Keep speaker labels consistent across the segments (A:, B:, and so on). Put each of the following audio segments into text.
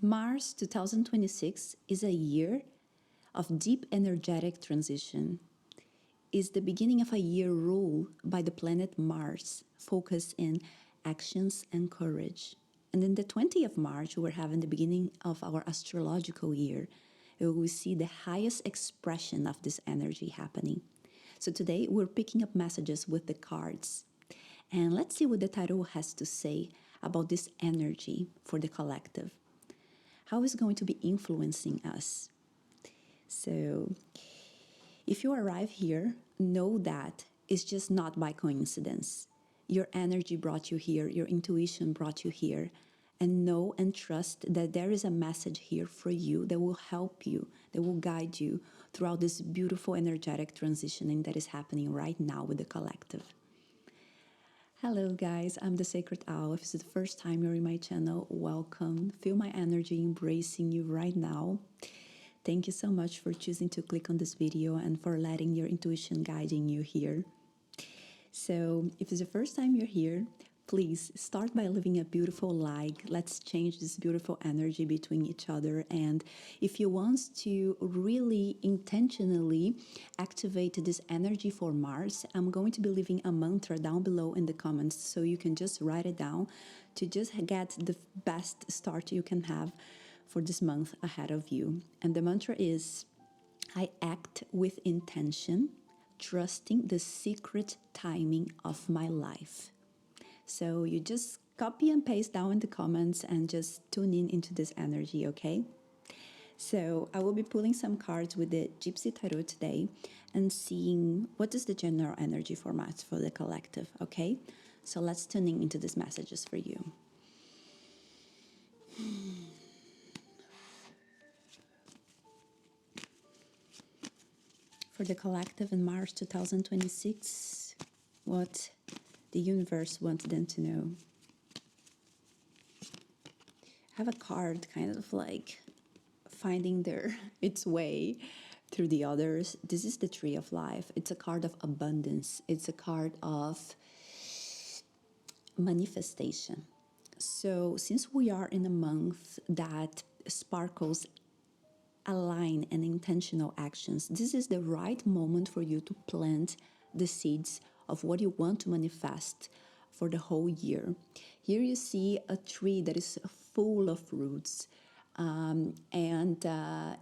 A: Mars 2026 is a year of deep energetic transition. Is the beginning of a year ruled by the planet Mars, focused in actions and courage. And then the 20th of March, we're having the beginning of our astrological year. We see the highest expression of this energy happening. So today we're picking up messages with the cards. And let's see what the tarot has to say about this energy for the collective. How is it going to be influencing us? So, if you arrive here, know that it's just not by coincidence. Your energy brought you here, your intuition brought you here. And know and trust that there is a message here for you that will help you, that will guide you throughout this beautiful energetic transitioning that is happening right now with the collective. Hello guys, I'm the Sacred Owl. If it's the first time you're in my channel, welcome. Feel my energy embracing you right now. Thank you so much for choosing to click on this video and for letting your intuition guiding you here. So if it's the first time you're here, please start by leaving a beautiful like. Let's change this beautiful energy between each other. And if you want to really intentionally activate this energy for Mars, I'm going to be leaving a mantra down below in the comments so you can just write it down to just get the best start you can have for this month ahead of you. And the mantra is, I act with intention, trusting the secret timing of my life. So you just copy and paste down in the comments and just tune in into this energy, okay? So I will be pulling some cards with the Gypsy Tarot today and seeing what is the general energy format for the collective, okay? So let's tune in into these messages for you. For the collective in March 2026, what the universe wants them to know. I have a card kind of like finding its way through the others. This is the Tree of Life. It's a card of abundance. It's a card of manifestation. So since we are in a month that sparkles align and intentional actions, this is the right moment for you to plant the seeds of what you want to manifest for the whole year. Here you see a tree that is full of roots, and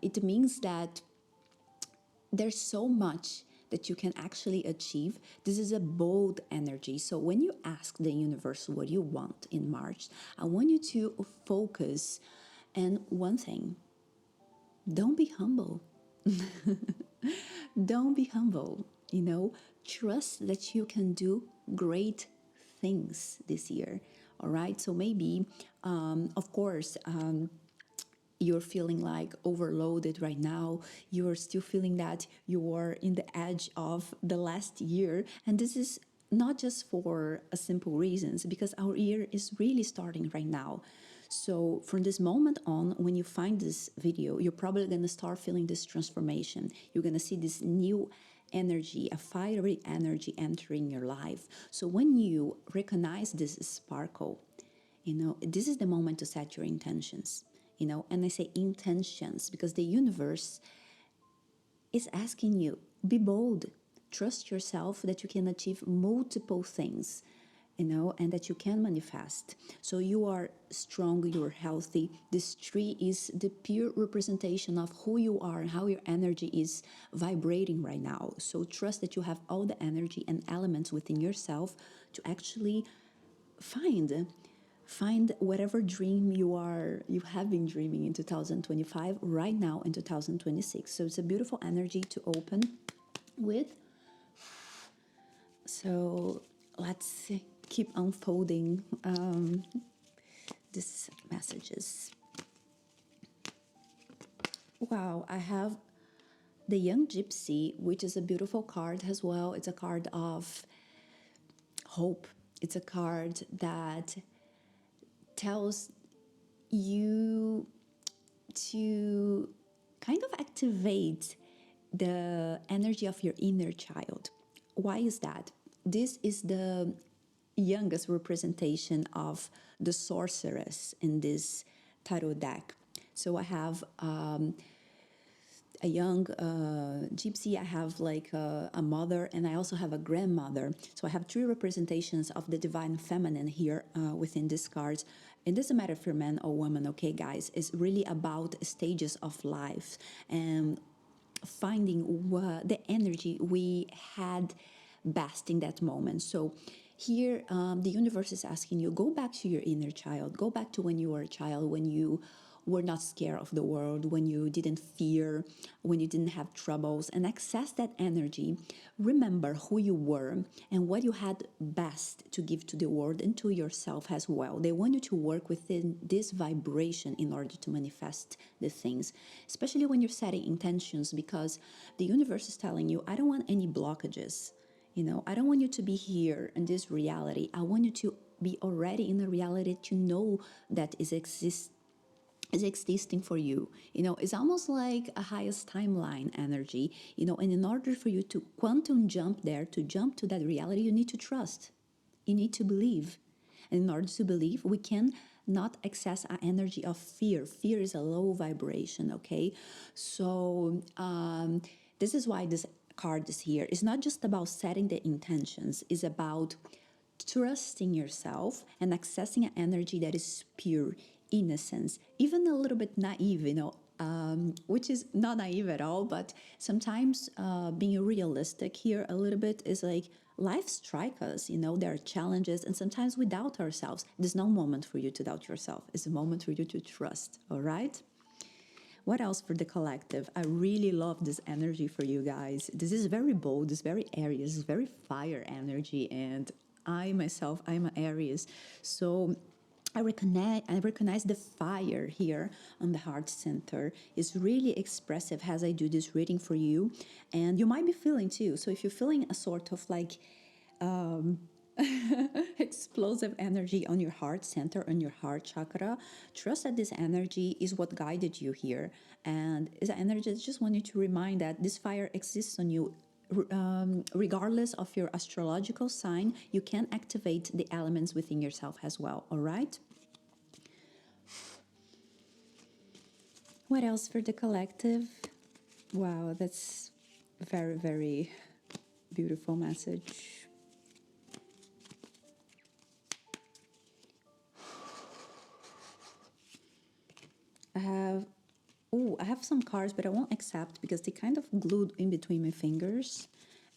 A: it means that there's so much that you can actually achieve. This is a bold energy. So when you ask the universe what you want in March, I want you to focus on one thing. Don't be humble. Don't be humble. Trust that you can do great things this year. All right. So maybe, of course, you're feeling like overloaded right now. You're still feeling that you are in the edge of the last year. And this is not just for a simple reasons, because our year is really starting right now. So from this moment on, when you find this video, you're probably going to start feeling this transformation. You're going to see this new energy, a fiery energy entering your life. So when you recognize this sparkle, this is the moment to set your intentions. And I say intentions because the universe is asking you, be bold, trust yourself that you can achieve multiple things, and that you can manifest. So you are strong, you're healthy. This tree is the pure representation of who you are and how your energy is vibrating right now. So trust that you have all the energy and elements within yourself to actually find whatever dream you have been dreaming in 2025 right now in 2026. So it's a beautiful energy to open with. So let's keep unfolding these messages. Wow, I have the Young Gypsy, which is a beautiful card as well. It's a card of hope. It's a card that tells you to kind of activate the energy of your inner child. Why is that? This is the youngest representation of the sorceress in this tarot deck. So I have a young gypsy, I have like a mother, and I also have a grandmother. So I have three representations of the divine feminine here within these cards. It doesn't matter if you're man or woman, okay, guys? It's really about stages of life and finding what the energy we had best in that moment. So here, the universe is asking you, go back to your inner child, go back to when you were a child, when you were not scared of the world, when you didn't fear, when you didn't have troubles, and access that energy. Remember who you were and what you had best to give to the world and to yourself as well. They want you to work within this vibration in order to manifest the things, especially when you're setting intentions, because the universe is telling you, I don't want any blockages. I don't want you to be here in this reality. I want you to be already in a reality to know that is existing for you. It's almost like a highest timeline energy, and in order for you to quantum jump there, to jump to that reality, you need to trust. You need to believe. And in order to believe, we can not access our energy of fear. Fear is a low vibration, okay? So this is why this card is here. It's not just about setting the intentions, it's about trusting yourself and accessing an energy that is pure, innocence, even a little bit naive, which is not naive at all, but sometimes being realistic here a little bit is like life strikes us, there are challenges, and sometimes we doubt ourselves. There's no moment for you to doubt yourself. It's a moment for you to trust, all right? What else for the collective? I really love this energy for you guys. This is very bold, it's very Aries, it's very fire energy, and I myself, I'm an Aries. So I recognize the fire here on the heart center. It's really expressive as I do this reading for you. And you might be feeling too. So if you're feeling a sort of like explosive energy on your heart center, on your heart chakra, trust that this energy is what guided you here. And is an energy that just want you to remind that this fire exists on you. Regardless of your astrological sign, you can activate the elements within yourself as well, all right? What else for the collective? Wow, that's very, very beautiful message. I have I have some cards, but I won't accept because they kind of glued in between my fingers.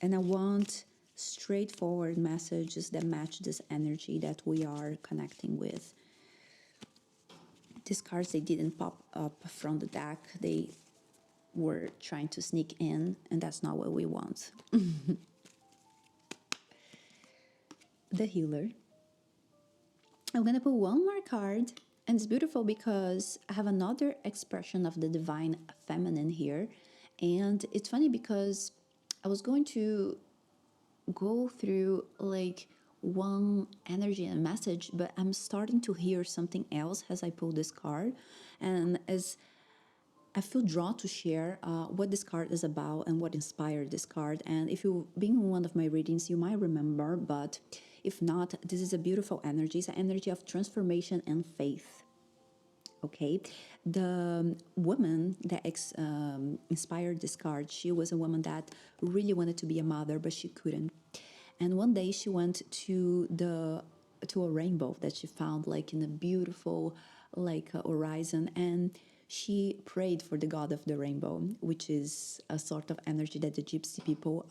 A: And I want straightforward messages that match this energy that we are connecting with. These cards, they didn't pop up from the deck. They were trying to sneak in, and that's not what we want. The healer. I'm gonna put one more card, and it's beautiful because I have another expression of the divine feminine here. And it's funny because I was going to go through like one energy and message, but I'm starting to hear something else as I pull this card. And as I feel drawn to share what this card is about and what inspired this card. And if you've been in one of my readings, you might remember, but if not, this is a beautiful energy. It's an energy of transformation and faith. Okay, the woman that inspired this card, she was a woman that really wanted to be a mother, but she couldn't. And one day she went to a rainbow that she found like in a beautiful like horizon, and she prayed for the god of the rainbow, which is a sort of energy that the gypsy people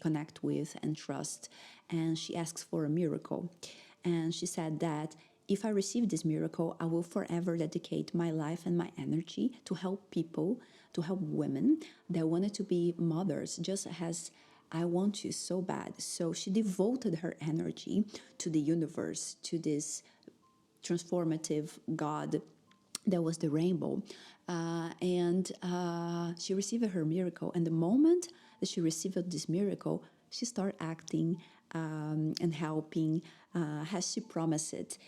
A: connect with and trust. And she asks for a miracle, and she said that if I receive this miracle, I will forever dedicate my life and my energy to help people, to help women that wanted to be mothers, just as I want to so bad. So she devoted her energy to the universe, to this transformative God that was the rainbow. And she received her miracle. And the moment that she received this miracle, she started acting and helping, as she promised it,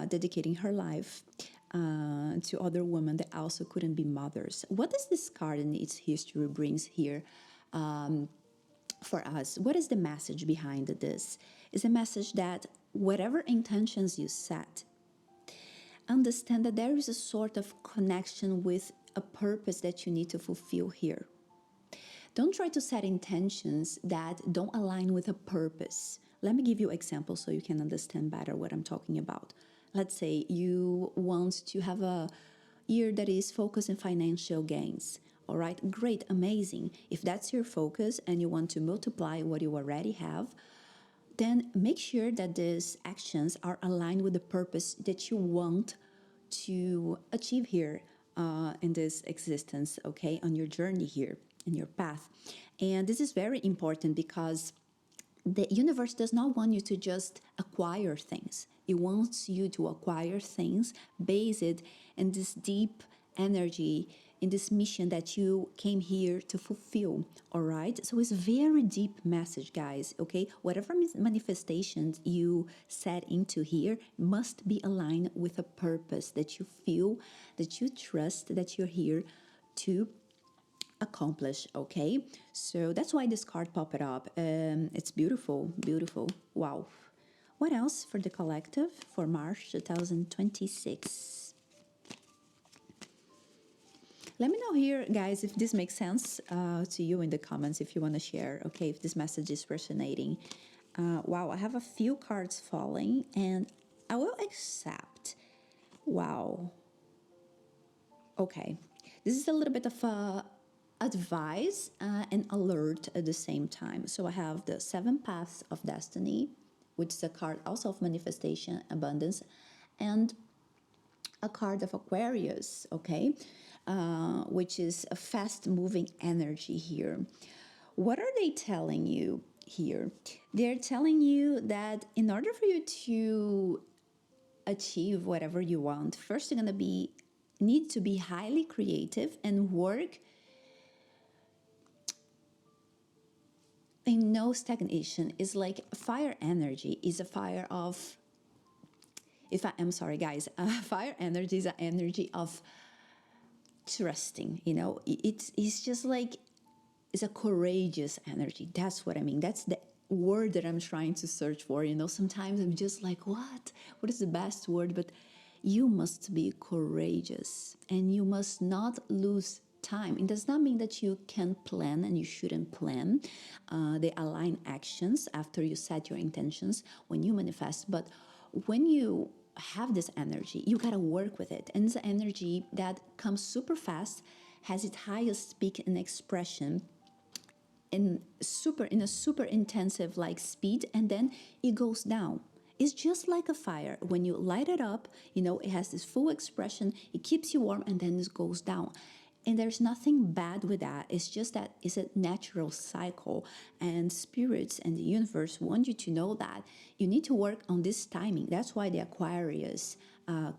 A: dedicating her life to other women that also couldn't be mothers. What does this card and its history brings here for us? What is the message behind this? It's a message that whatever intentions you set, understand that there is a sort of connection with a purpose that you need to fulfill here. Don't try to set intentions that don't align with a purpose. Let me give you examples so you can understand better what I'm talking about. Let's say you want to have a year that is focused in financial gains. All right, great, amazing. If that's your focus and you want to multiply what you already have, then make sure that these actions are aligned with the purpose that you want to achieve here in this existence, okay, on your journey here, in your path. And this is very important because the universe does not want you to just acquire things. It wants you to acquire things based in this deep energy, in this mission that you came here to fulfill. All right, so it's a very deep message, guys. Okay, whatever manifestations you set into here must be aligned with a purpose that you feel, that you trust, that you're here to accomplish. Okay, so that's why this card popped up. It's beautiful, beautiful. Wow. What else for the collective for March 2026? Let me know here, guys, if this makes sense to you in the comments, if you want to share, okay, if this message is resonating. Wow, I have a few cards falling, and I will accept. Wow. Okay, this is a little bit of a advice and alert at the same time. So I have the 7 Paths of Destiny, which is a card also of manifestation, abundance, and a card of Aquarius, okay, which is a fast-moving energy here. What are they telling you here? They're telling you that in order for you to achieve whatever you want, first you're going to need to be highly creative and work in no stagnation. Is like fire energy is a fire of, I'm sorry guys, fire energy is an energy of trusting, it's just like, it's a courageous energy. That's what I mean. That's the word that I'm trying to search for. Sometimes I'm just like, what is the best word? But you must be courageous and you must not lose time. It does not mean that you can plan and you shouldn't plan. They align actions after you set your intentions when you manifest. But when you have this energy, you got to work with it. And it's an energy that comes super fast, has its highest peak in expression, in a super intensive like speed, and then it goes down. It's just like a fire. When you light it up, it has this full expression, it keeps you warm, and then it goes down. And there's nothing bad with that. It's just that it's a natural cycle. And spirits and the universe want you to know that you need to work on this timing. That's why the Aquarius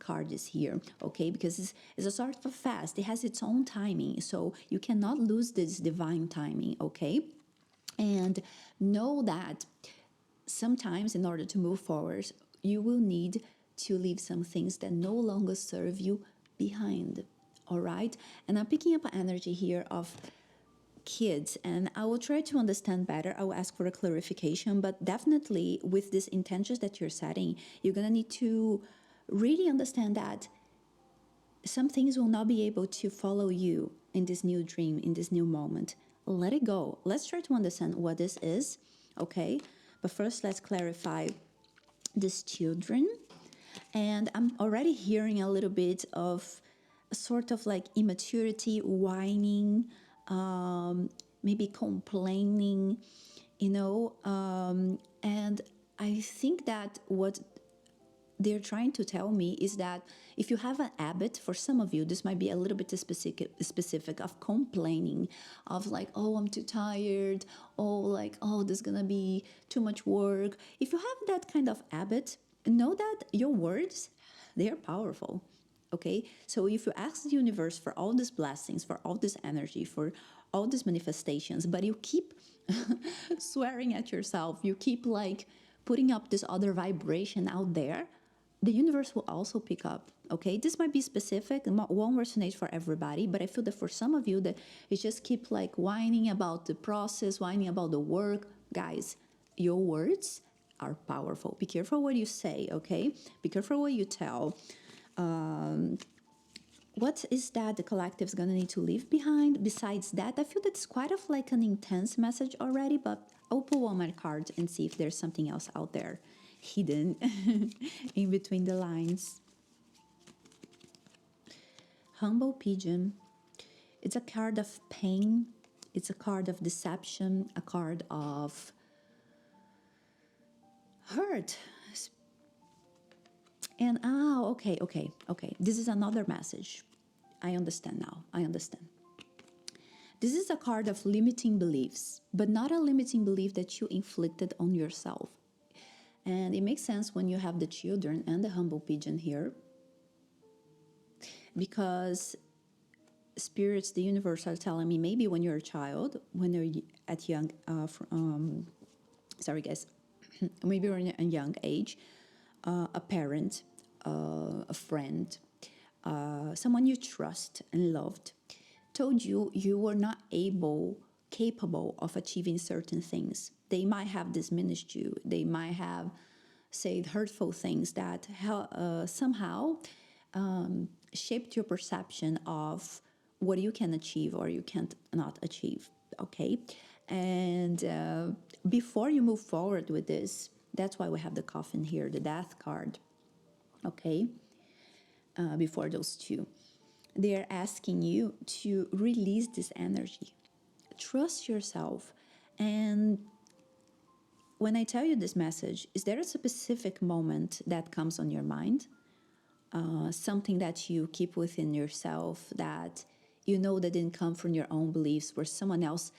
A: card is here, okay? Because it's a sort of a fast. It has its own timing. So you cannot lose this divine timing, okay? And know that sometimes in order to move forward, you will need to leave some things that no longer serve you behind. All right, and I'm picking up an energy here of kids, and I will try to understand better. I will ask for a clarification, but definitely with these intentions that you're setting, you're gonna need to really understand that some things will not be able to follow you in this new dream, in this new moment. Let it go. Let's try to understand what this is, okay? But first, let's clarify these children. And I'm already hearing a little bit of sort of like immaturity, whining, maybe complaining, and I think that what they're trying to tell me is that if you have an habit, for some of you, this might be a little bit specific of complaining, of like, oh, I'm too tired, oh, like, oh, there's gonna be too much work. If you have that kind of habit, know that your words, they are powerful. Okay, so if you ask the universe for all these blessings, for all this energy, for all these manifestations, but you keep swearing at yourself, you keep like putting up this other vibration out there, the universe will also pick up. Okay, this might be specific, won't resonate for everybody, but I feel that for some of you that you just keep like whining about the process, whining about the work. Guys, your words are powerful. Be careful what you say, okay? Be careful what you tell. What is that the collective is going to need to leave behind? Besides that, I feel that's quite of like an intense message already, but I'll pull one more card and see if there's something else out there hidden in between the lines. Humble Pigeon. It's a card of pain. It's a card of deception, a card of hurt. And okay. This is another message. I understand now. I understand. This is a card of limiting beliefs, but not a limiting belief that you inflicted on yourself. And it makes sense when you have the children and the humble pigeon here, because spirits, the universe are telling me maybe when you're a child, when you're at young, sorry guys, maybe you're in a young age, a parent, a friend, someone you trust and loved, told you you were not capable of achieving certain things. They might have diminished you. They might have said hurtful things that somehow shaped your perception of what you can achieve or you can't not achieve. Okay, and before you move forward with this, that's why we have the coffin here, the death card. Okay, before those two, they're asking you to release this energy. Trust yourself. And when I tell you this message, is there a specific moment that comes on your mind? Something that you keep within yourself that you know that didn't come from your own beliefs, where someone else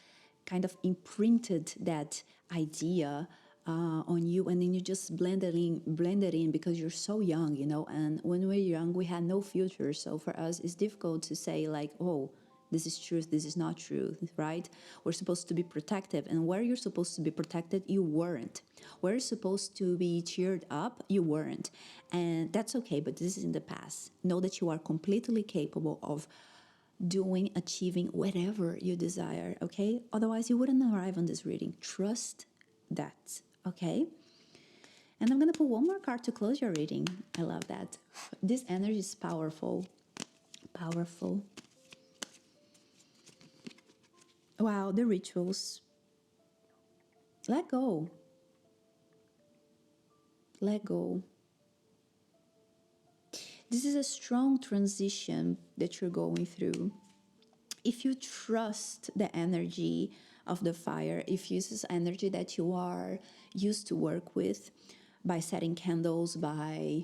A: kind of imprinted that idea on you, and then you just blend it in because you're so young, you know. And when we're young, we had no future, so for us, it's difficult to say like, oh, this is truth, this is not truth, right? We're supposed to be protective, and where you're supposed to be protected, you weren't. Where you're supposed to be cheered up, you weren't. And that's okay, but this is in the past. Know that you are completely capable of doing, achieving whatever you desire, okay? Otherwise, you wouldn't arrive on this reading. Trust that, okay? And I'm gonna pull one more card to close your reading. I love that. This energy is powerful. Powerful. Wow, the rituals. Let go. Let go. This is a strong transition that you're going through. If you trust the energy of the fire, if this is energy that you are used to work with by setting candles, by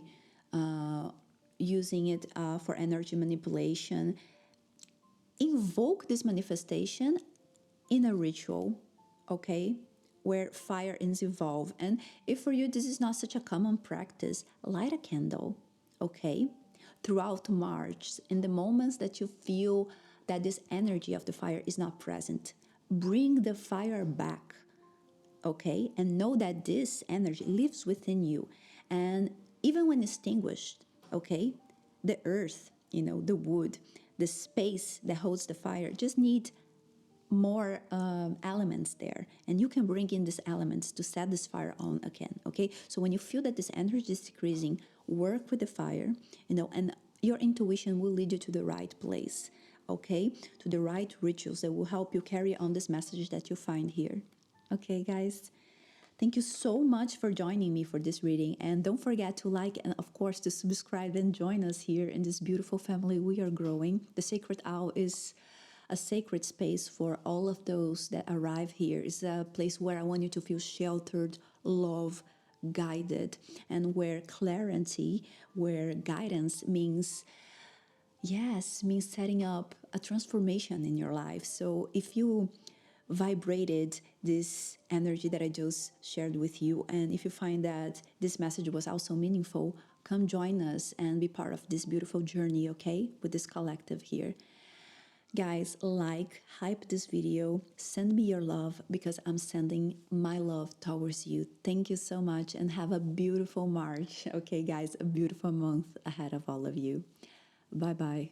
A: using it for energy manipulation, invoke this manifestation in a ritual, okay, where fire is involved. And if for you this is not such a common practice, light a candle, okay, throughout March, in the moments that you feel that this energy of the fire is not present, bring the fire back, okay, and know that this energy lives within you. And even when extinguished, okay, the earth, you know, the wood, the space that holds the fire just need more elements there, and you can bring in these elements to set this fire on again, okay? So when you feel that this energy is decreasing, work with the fire, you know, and your intuition will lead you to the right place, okay, to the right rituals that will help you carry on this message that you find here. Okay, guys, thank you so much for joining me for this reading, and don't forget to like and of course to subscribe and join us here in this beautiful family we are growing. The Sacred Owl is a sacred space for all of those that arrive here. It's a place where I want you to feel sheltered, loved, guided, and where clarity, where guidance means, yes, means setting up a transformation in your life. So if you vibrated this energy that I just shared with you, and if you find that this message was also meaningful, come join us and be part of this beautiful journey, okay, with this collective here. Guys, like, hype this video, send me your love because I'm sending my love towards you. Thank you so much and have a beautiful March. Okay, guys, a beautiful month ahead of all of you. Bye-bye.